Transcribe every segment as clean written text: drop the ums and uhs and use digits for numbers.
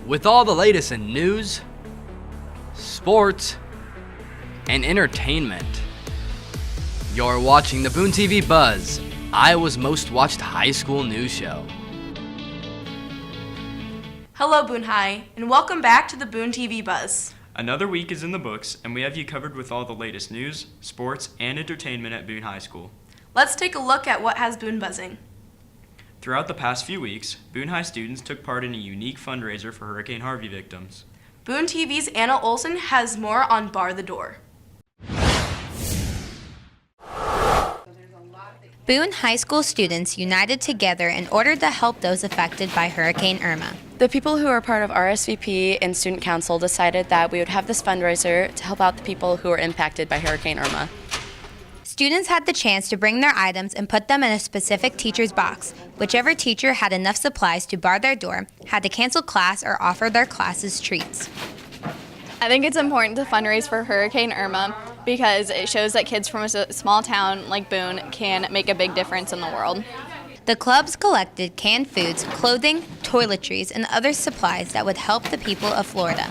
With all the latest in news, sports, and entertainment. You're watching the BooneTV Buzz, Iowa's most watched high school news show. Hello Boone High, and welcome back to the BooneTV Buzz. Another week is in the books, and we have you covered with all the latest news, sports, and entertainment at Boone High School. Let's take a look at what has Boone buzzing. Throughout the past few weeks, Boone High students took part in a unique fundraiser for Hurricane Harvey victims. BooneTV's Anna Olson has more on Bar the Door. Boone High School students united together in order to help those affected by Hurricane Irma. The people who are part of RSVP and Student Council decided that we would have this fundraiser to help out the people who were impacted by Hurricane Irma. Students had the chance to bring their items and put them in a specific teacher's box. Whichever teacher had enough supplies to bar their door had to cancel class or offer their classes treats. I think it's important to fundraise for Hurricane Irma because it shows that kids from a small town like Boone can make a big difference in the world. The clubs collected canned foods, clothing, toiletries, and other supplies that would help the people of Florida.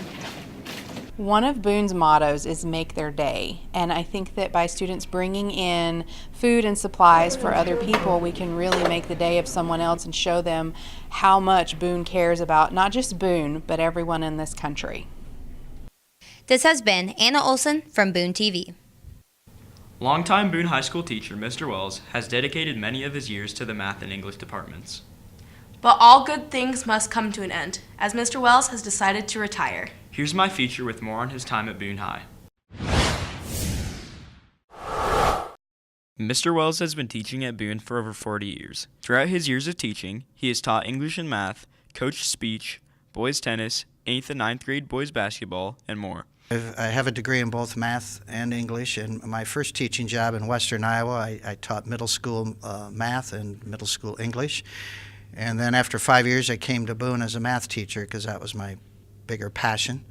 One of Boone's mottos is make their day, and I think that by students bringing in food and supplies for other people, we can really make the day of someone else and show them how much Boone cares about not just Boone, but everyone in this country. This has been Anna Olson from BooneTV. Longtime Boone High School teacher Mr. Wells has dedicated many of his years to the math and English departments. But all good things must come to an end, as Mr. Wells has decided to retire. Here's my feature with more on his time at Boone High. Mr. Wells has been teaching at Boone for over 40 years. Throughout his years of teaching, he has taught English and math, coached speech, boys tennis, 8th and 9th grade boys basketball, and more. I have a degree in both math and English, and my first teaching job in Western Iowa, I taught middle school math and middle school English. And then after 5 years, I came to Boone as a math teacher because that was my bigger passion.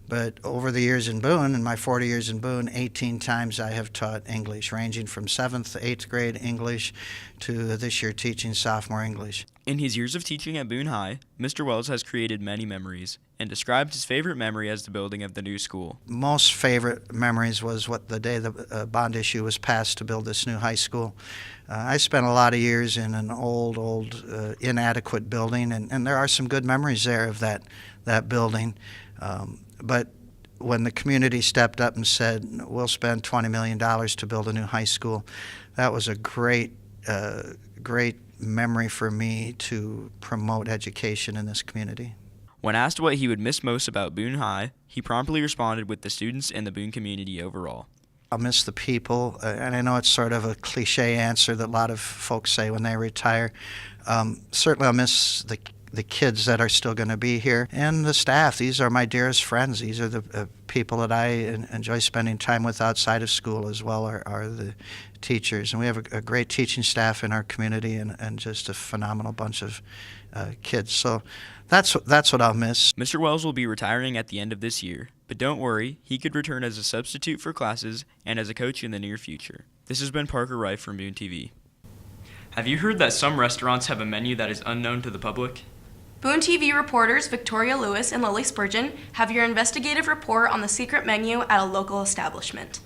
But over the years in Boone, in my 40 years in Boone, 18 times I have taught English, ranging from 7th to 8th grade English to this year teaching sophomore English. In his years of teaching at Boone High, Mr. Wells has created many memories and described his favorite memory as the building of the new school. Most favorite memories was the day the bond issue was passed to build this new high school. I spent a lot of years in an old, inadequate building, and there are some good memories there of that building. But when the community stepped up and said, we'll spend $20 million to build a new high school, that was a great memory for me to promote education in this community. When asked what he would miss most about Boone High, he promptly responded with the students and the Boone community overall. I'll miss the people, and I know it's sort of a cliche answer that a lot of folks say when they retire. Certainly I'll miss the kids that are still going to be here, and the staff. These are my dearest friends. These are the people that I enjoy spending time with outside of school as well, are the teachers. And we have a great teaching staff in our community and just a phenomenal bunch of kids. So that's what I'll miss. Mr. Wells will be retiring at the end of this year, but don't worry, he could return as a substitute for classes and as a coach in the near future. This has been Parker Wright from BooneTV. Have you heard that some restaurants have a menu that is unknown to the public? BooneTV reporters Victoria Lewis and Lily Spurgeon have your investigative report on the secret menu at a local establishment.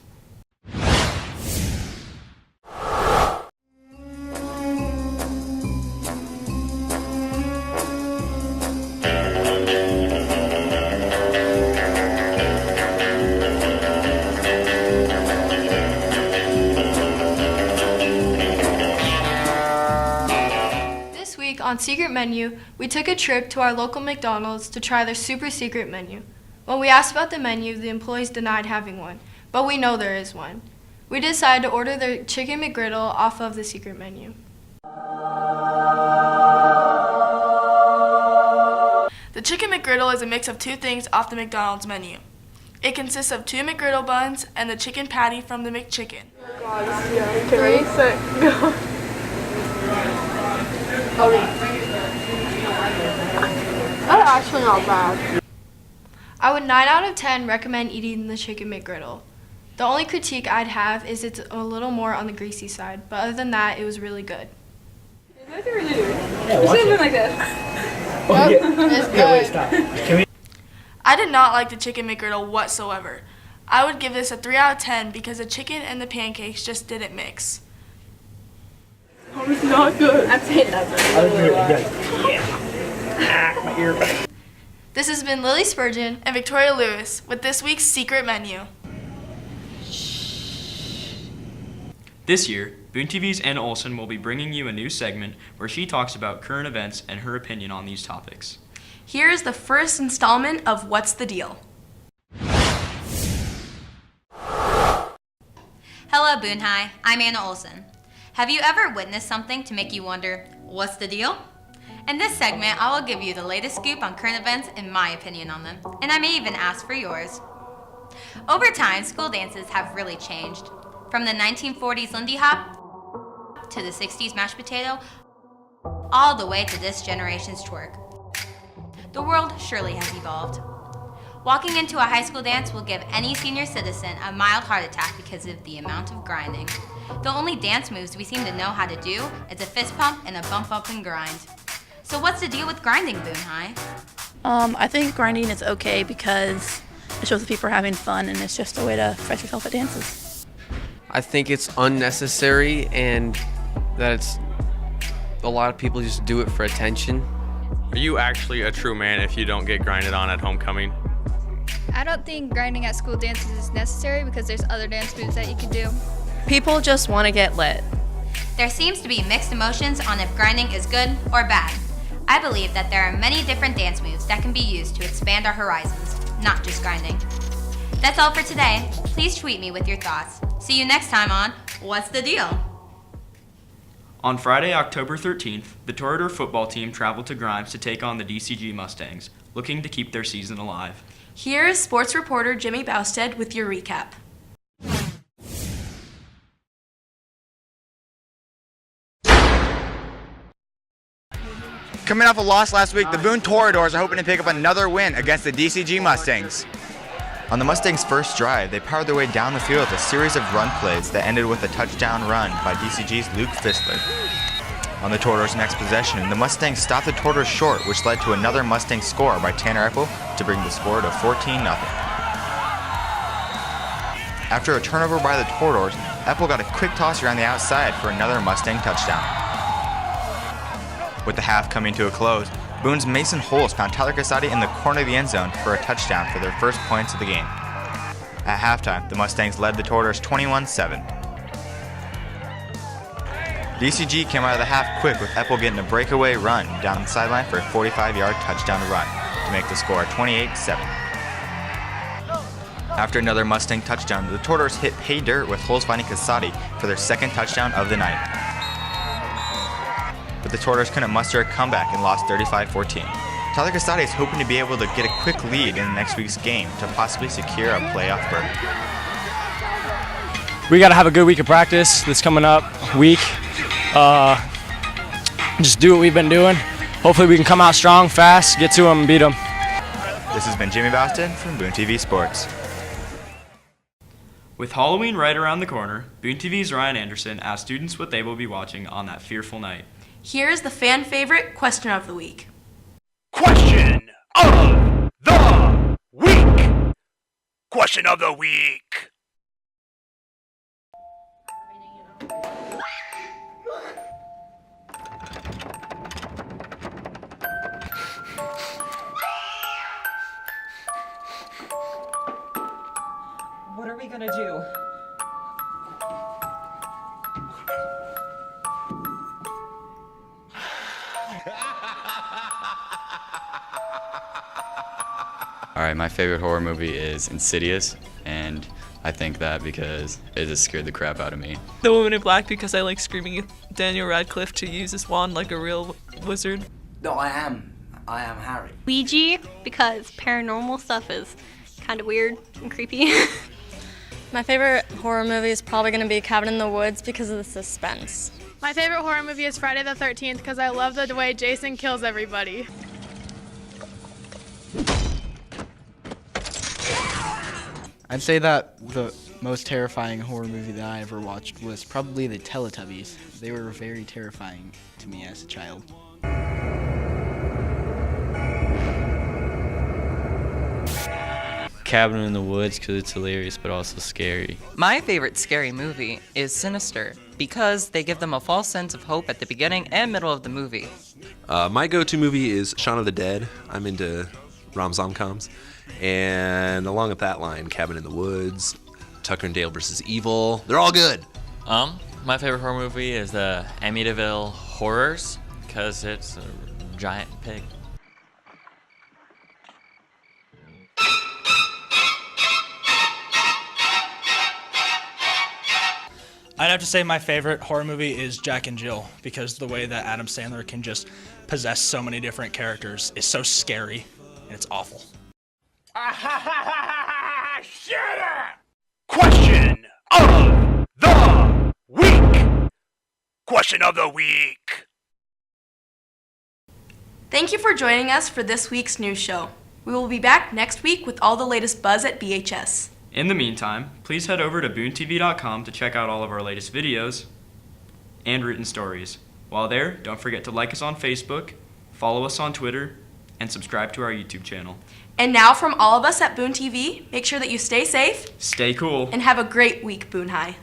On Secret Menu, we took a trip to our local McDonald's to try their super secret menu. When we asked about the menu, the employees denied having one, but we know there is one. We decided to order their chicken McGriddle off of the secret menu. The chicken McGriddle is a mix of two things off the McDonald's menu. It consists of 2 McGriddle buns and the chicken patty from the McChicken. Three, six, go. That's actually not bad. I would 9 out of 10 recommend eating the chicken McGriddle. The only critique I'd have is it's a little more on the greasy side, but other than that, it was really good. What do you really do? Yeah, you should have been like this. It's good. Wait, stop. Can we? I did not like the chicken McGriddle whatsoever. I would give this a 3 out of 10 because the chicken and the pancakes just didn't mix. Oh, it's not good. I'm saying that's My ear. This has been Lily Spurgeon and Victoria Lewis with this week's secret menu. This year, BooneTV's Anna Olson will be bringing you a new segment where she talks about current events and her opinion on these topics. Here is the first installment of What's the Deal? Hello, Boone High. I'm Anna Olson. Have you ever witnessed something to make you wonder, what's the deal? In this segment, I will give you the latest scoop on current events and my opinion on them, and I may even ask for yours. Over time, school dances have really changed. From the 1940s Lindy Hop to the 60s mashed potato, all the way to this generation's twerk. The world surely has evolved. Walking into a high school dance will give any senior citizen a mild heart attack because of the amount of grinding. The only dance moves we seem to know how to do is a fist pump and a bump up and grind. So what's the deal with grinding, Boone High? I think grinding is okay because it shows that people are having fun and it's just a way to express yourself at dances. I think it's unnecessary and that it's a lot of people just do it for attention. Are you actually a true man if you don't get grinded on at homecoming? I don't think grinding at school dances is necessary because there's other dance moves that you can do. People just want to get lit. There seems to be mixed emotions on if grinding is good or bad. I believe that there are many different dance moves that can be used to expand our horizons, not just grinding. That's all for today. Please tweet me with your thoughts. See you next time on What's the Deal? On Friday, October 13th, the Toros football team traveled to Grimes to take on the DCG Mustangs, looking to keep their season alive. Here is sports reporter Jimmy Bousted with your recap. Coming off a loss last week, the Boone Toros are hoping to pick up another win against the DCG Mustangs. On the Mustangs' first drive, they powered their way down the field with a series of run plays that ended with a touchdown run by DCG's Luke Fistler. On the Toros' next possession, the Mustangs stopped the Toros short, which led to another Mustang score by Tanner Epple to bring the score to 14-0. After a turnover by the Toros, Epple got a quick toss around the outside for another Mustang touchdown. With the half coming to a close, Boone's Mason Holes found Tyler Casati in the corner of the end zone for a touchdown for their first points of the game. At halftime, the Mustangs led the Toros 21-7. DCG came out of the half quick with Epple getting a breakaway run down the sideline for a 45-yard touchdown run to make the score 28-7. After another Mustang touchdown, the Toros hit pay dirt with Holes finding Casati for their second touchdown of the night. But the Toros couldn't muster a comeback and lost 35-14. Tyler Casati is hoping to be able to get a quick lead in next week's game to possibly secure a playoff berth. We got to have a good week of practice this coming up week. Just do what we've been doing. Hopefully we can come out strong, fast, get to them and beat them. This has been Jimmy Boston from BooneTV Sports. With Halloween right around the corner, BooneTV's Ryan Anderson asked students what they will be watching on that fearful night. Here's the fan favorite question of the week. Question of the week. Question of the week. What are we gonna do? Alright, my favorite horror movie is Insidious, and I think that because it just scared the crap out of me. The Woman in Black because I like screaming at Daniel Radcliffe to use his wand like a real wizard. No, I am Harry. Ouija because paranormal stuff is kind of weird and creepy. My favorite horror movie is probably going to be Cabin in the Woods because of the suspense. My favorite horror movie is Friday the 13th because I love the way Jason kills everybody. I'd say that the most terrifying horror movie that I ever watched was probably the Teletubbies. They were very terrifying to me as a child. Cabin in the Woods because it's hilarious but also scary. My favorite scary movie is Sinister because they give them a false sense of hope at the beginning and middle of the movie. My go-to movie is Shaun of the Dead. I'm into rom-coms. And along with that line, Cabin in the Woods, Tucker and Dale versus Evil. They're all good. My favorite horror movie is the Amityville Horrors because it's a giant pig. I'd have to say my favorite horror movie is Jack and Jill because the way that Adam Sandler can just possess so many different characters is so scary and it's awful. Shut up! Question of the week. Question of the week. Thank you for joining us for this week's news show. We will be back next week with all the latest buzz at BHS. In the meantime, please head over to BooneTV.com to check out all of our latest videos and written stories. While there, don't forget to like us on Facebook, follow us on Twitter, and subscribe to our YouTube channel. And now from all of us at BooneTV, make sure that you stay safe, stay cool, and have a great week, Boone High.